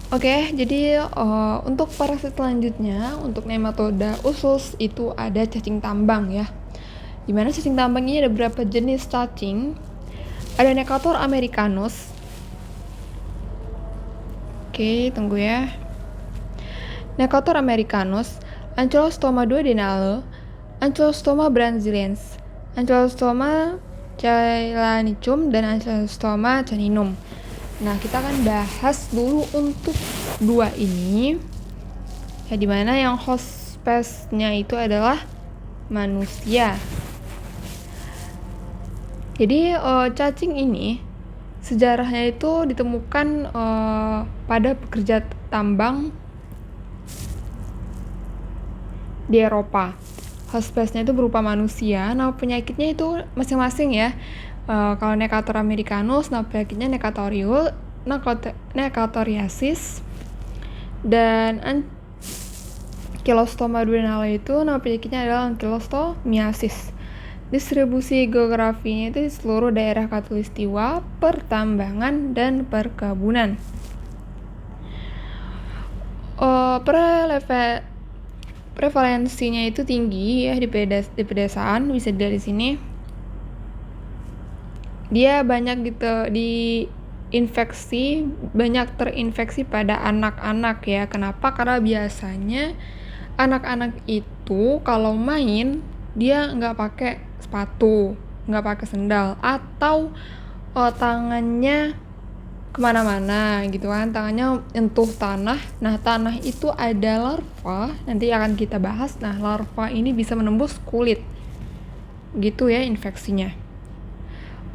Oke, jadi untuk parasit selanjutnya, untuk nematoda usus itu ada cacing tambang ya. Dimana cacing tambang ini ada beberapa jenis cacing. Ada Necator americanus. Oke, tunggu ya. Necator americanus, Ancylostoma duodenale, Ancylostoma brasiliensis, Ancylostoma cheilanicum, dan Ancylostoma caninum. Nah, kita akan bahas dulu untuk dua ini. Ya, dimana yang host pest-nya itu adalah manusia. Jadi cacing ini sejarahnya itu ditemukan pada pekerja tambang di Eropa. Host pest-nya itu berupa manusia. Nama penyakitnya itu masing-masing ya. Kalau Necator americanus, nama penyakitnya Necatoriasis, dan Ankylostoma duodenale itu nama penyakitnya adalah Ankylostomiasis. Distribusi geografinya itu di seluruh daerah khatulistiwa, pertambangan, dan perkebunan. Prevalensinya itu tinggi ya di pedesaan, bisa dilihat di sini. Dia banyak banyak terinfeksi pada anak-anak ya. Kenapa? Karena biasanya anak-anak itu kalau main dia nggak pakai sepatu, nggak pakai sendal, atau tangannya kemana-mana gitu kan, tangannya nyentuh tanah. Nah, tanah itu ada larva, nanti akan kita bahas. Nah, larva ini bisa menembus kulit gitu ya infeksinya.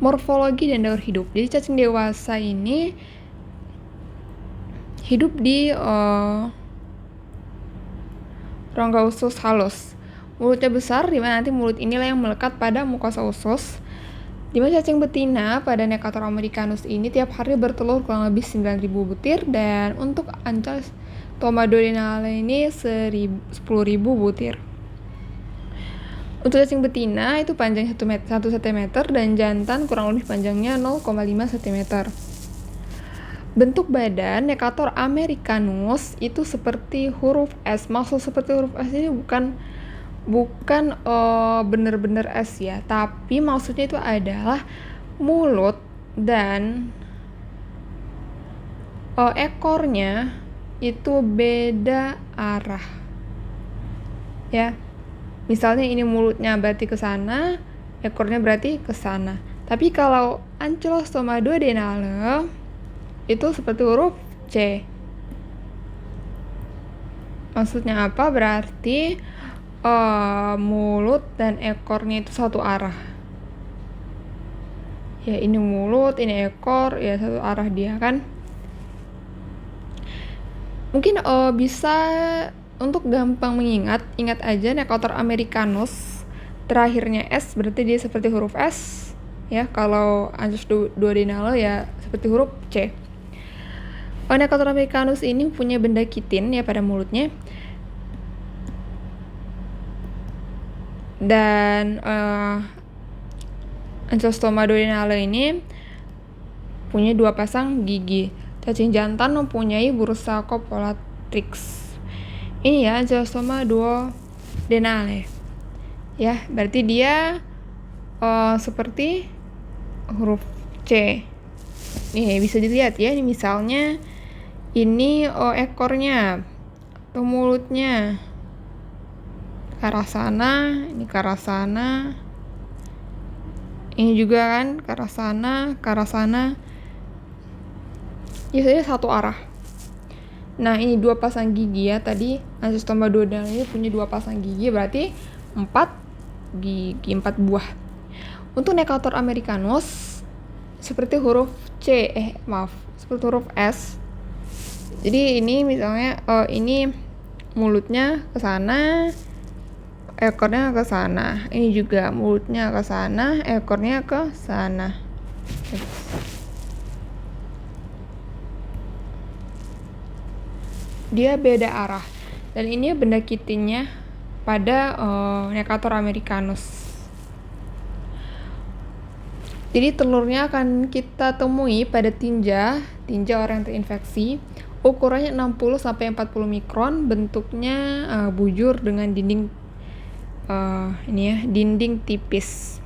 Morfologi dan daur hidup. Jadi cacing dewasa ini hidup di rongga usus halus. Mulutnya besar, dimana nanti mulut inilah yang melekat pada mukosa usus. Dimana cacing betina pada Necator americanus ini tiap hari bertelur kurang lebih 9.000 butir, dan untuk Ancylostoma duodenale ini 10.000 butir. Untuk cacing betina itu panjang 1 cm dan jantan kurang lebih panjangnya 0,5 cm. Bentuk badan Necator americanus itu seperti huruf S. Maksud seperti huruf S ini bukan bener-bener S ya, tapi maksudnya itu adalah mulut dan ekornya itu beda arah ya. Misalnya ini mulutnya berarti ke sana, ekornya berarti ke sana. Tapi kalau Ancylostoma duodenale itu seperti huruf C. Maksudnya apa? Berarti mulut dan ekornya itu satu arah. Ya, ini mulut, ini ekor, ya satu arah dia kan. Mungkin bisa untuk gampang ingat aja Necator americanus terakhirnya S, berarti dia seperti huruf S ya. Kalau Ancylostoma duodenale ya seperti huruf C. Necator americanus ini punya benda kitin ya pada mulutnya, dan Ancylostoma duodenale ini punya 2 pasang gigi. Cacing jantan mempunyai bursa copulatrix. Ini ya Ancylostoma duodenale ya, berarti dia seperti huruf C. Nih bisa dilihat ya, ini misalnya ini ekornya atau mulutnya ke arah sana, ini ke arah sana, ini juga kan ke arah sana, ya satu arah. Nah, ini 2 pasang gigi ya, tadi Ancylostoma duodenale ini punya 2 pasang gigi, berarti 4 gigi, 4 buah. Untuk Necator americanus seperti huruf seperti huruf S. Jadi ini misalnya ini mulutnya ke sana, ekornya ke sana. Ini juga mulutnya ke sana, ekornya ke sana. Dia beda arah, dan ini benda kitinnya pada Necator americanus. Jadi telurnya akan kita temui pada tinja orang yang terinfeksi. Ukurannya 60-40 mikron, bentuknya bujur dengan dinding dinding tipis,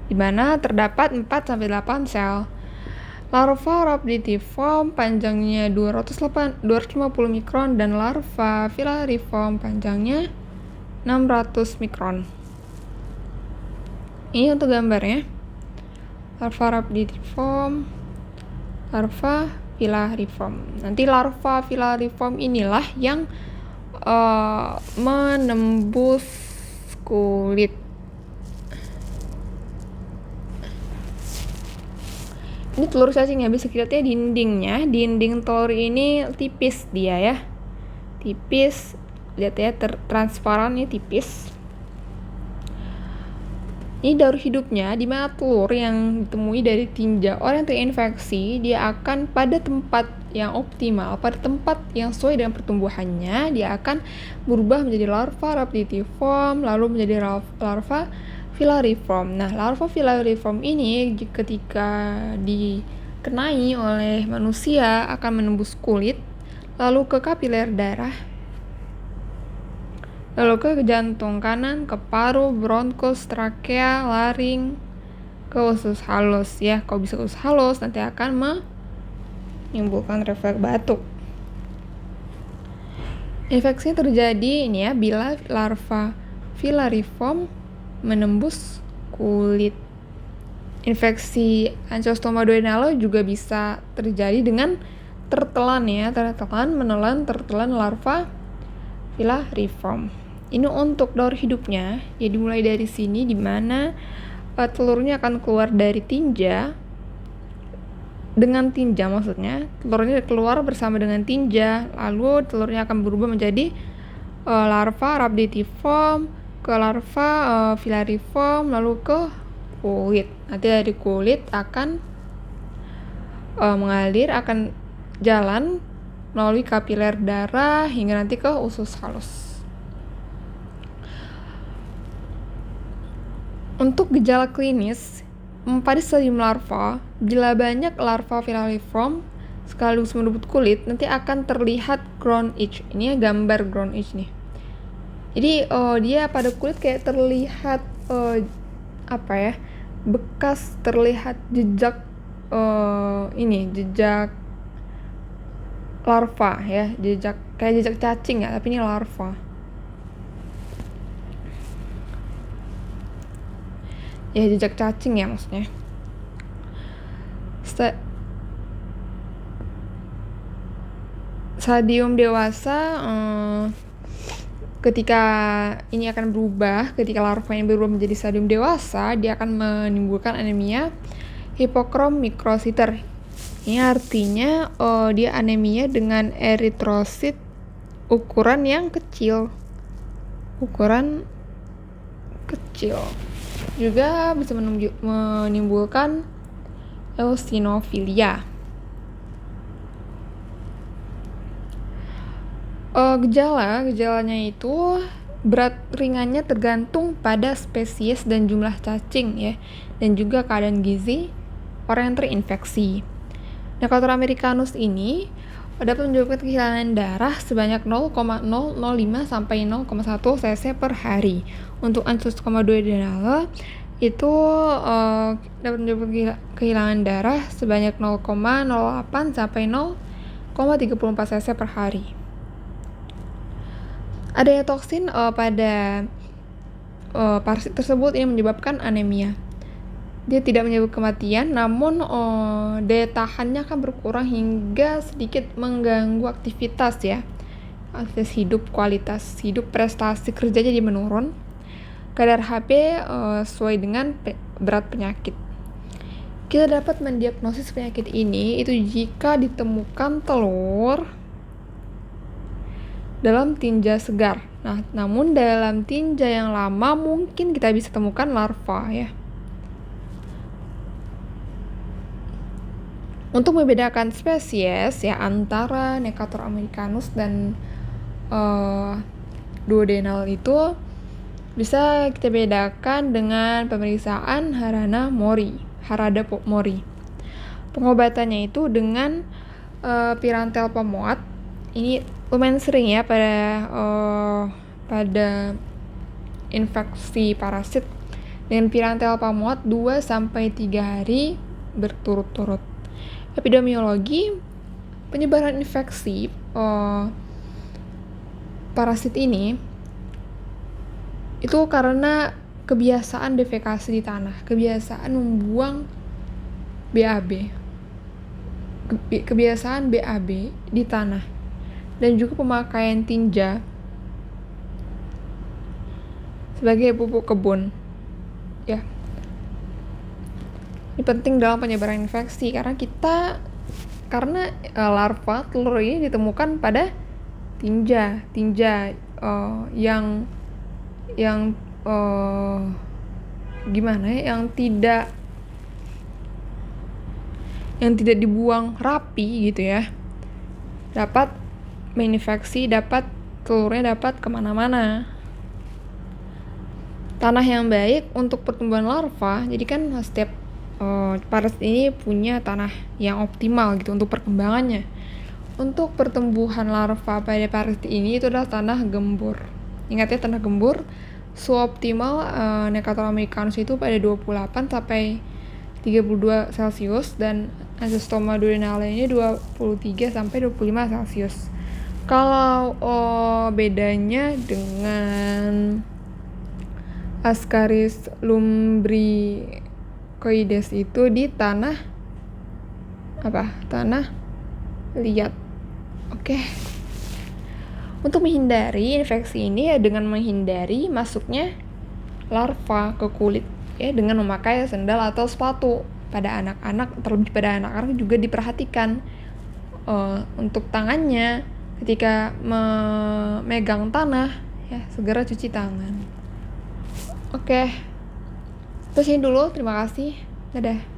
di mana terdapat 4-8 sel. Larva Rhabditiform panjangnya 250 mikron dan larva Filariform panjangnya 600 mikron. Ini untuk gambarnya. Larva Rhabditiform, larva Filariform. Nanti larva Filariform inilah yang menembus kulit. Ini telur cacing ya, bisa kita lihat dindingnya. Dinding telur ini tipis dia ya, tipis. Lihat ya, transparan ya, tipis. Ini daur hidupnya, di mana telur yang ditemui dari tinja orang yang terinfeksi, dia akan pada tempat yang optimal, pada tempat yang sesuai dengan pertumbuhannya, dia akan berubah menjadi larva Rhabditiform, lalu menjadi larva Filariform. Nah, larva Filariform ini ketika dikenai oleh manusia akan menembus kulit, lalu ke kapiler darah, lalu ke jantung kanan, ke paru, bronkus, trakea, laring, ke usus halus ya. Kalau bisa usus halus nanti akan menimbulkan refleks batuk. Infeksinya terjadi ini ya bila larva Filariform menembus kulit. Infeksi Angiosperma duodenale juga bisa terjadi dengan tertelan ya, menelan tertelan larva Filariform. Ini untuk daur hidupnya, ya dimulai dari sini, di mana telurnya akan keluar dari tinja. Dengan tinja maksudnya, telurnya keluar bersama dengan tinja, lalu telurnya akan berubah menjadi larva Rhabditiform, ke larva Filariform, lalu ke kulit. Nanti dari kulit akan mengalir, akan jalan melalui kapiler darah hingga nanti ke usus halus. Untuk gejala klinis pada stadium larva, bila banyak larva Filariform sekaligus merebut kulit, nanti akan terlihat ground itch. Ini ya gambar ground itch nih. Jadi dia pada kulit kayak terlihat bekas, terlihat jejak jejak larva ya, kayak jejak cacing ya, tapi ini larva. Ya, jejak cacing ya maksudnya. Stadium dewasa, ketika ini akan berubah, ketika larva yang berubah menjadi stadium dewasa, dia akan menimbulkan anemia hipokrom mikrositer. Ini artinya dia anemia dengan eritrosit ukuran yang kecil. Juga bisa menimbulkan eosinofilia. Gejalanya itu berat ringannya tergantung pada spesies dan jumlah cacing ya, dan juga keadaan gizi orang yang terinfeksi. Necator americanus ini dapat menyebabkan kehilangan darah sebanyak 0,005 sampai 0,1 cc per hari. Untuk Angiosperma duodenale itu dapat menyebabkan kehilangan darah sebanyak 0,08 sampai 0,34 cc per hari. Adanya toksin pada parasit tersebut ini menyebabkan anemia. Dia tidak menyebabkan kematian, namun daya tahannya akan berkurang hingga sedikit mengganggu aktivitas ya. Aktivitas hidup, kualitas hidup, prestasi kerjanya jadi menurun. Kadar Hb sesuai dengan berat penyakit. Kita dapat mendiagnosis penyakit ini itu jika ditemukan telur dalam tinja segar. Nah, namun dalam tinja yang lama mungkin kita bisa temukan larva ya. Untuk membedakan spesies ya antara Necator americanus dan duodenal itu bisa kita bedakan dengan pemeriksaan Harada Mori. Pengobatannya itu dengan pirantel pemuat. Ini lumayan sering ya pada infeksi parasit. Dengan pirantel pemuat 2-3 hari berturut-turut. Epidemiologi penyebaran infeksi parasit ini itu karena kebiasaan defekasi di tanah, kebiasaan membuang BAB, kebiasaan BAB di tanah, dan juga pemakaian tinja sebagai pupuk kebun. Ya, ini penting dalam penyebaran infeksi karena larva telur ini ditemukan pada tinja yang tidak dibuang rapi gitu ya, dapat menginfeksi, telurnya dapat kemana-mana. Tanah yang baik untuk pertumbuhan larva, jadi kan setiap parasit ini punya tanah yang optimal gitu untuk perkembangannya. Untuk pertumbuhan larva pada parasit ini itu adalah tanah gembur. Ingat ya, tanah gembur suboptimal Necator americanus itu pada 28-32 Celcius dan Azostoma duodenale ini 23-25 Celcius. Kalau bedanya dengan Ascaris lumbricoides itu di tanah liat. Oke. Untuk menghindari infeksi ini ya dengan menghindari masuknya larva ke kulit ya dengan memakai sendal atau sepatu. Pada anak-anak, terlebih pada anak-anak juga diperhatikan untuk tangannya ketika memegang tanah ya segera cuci tangan. Oke. Terus ini dulu, terima kasih. Dadah.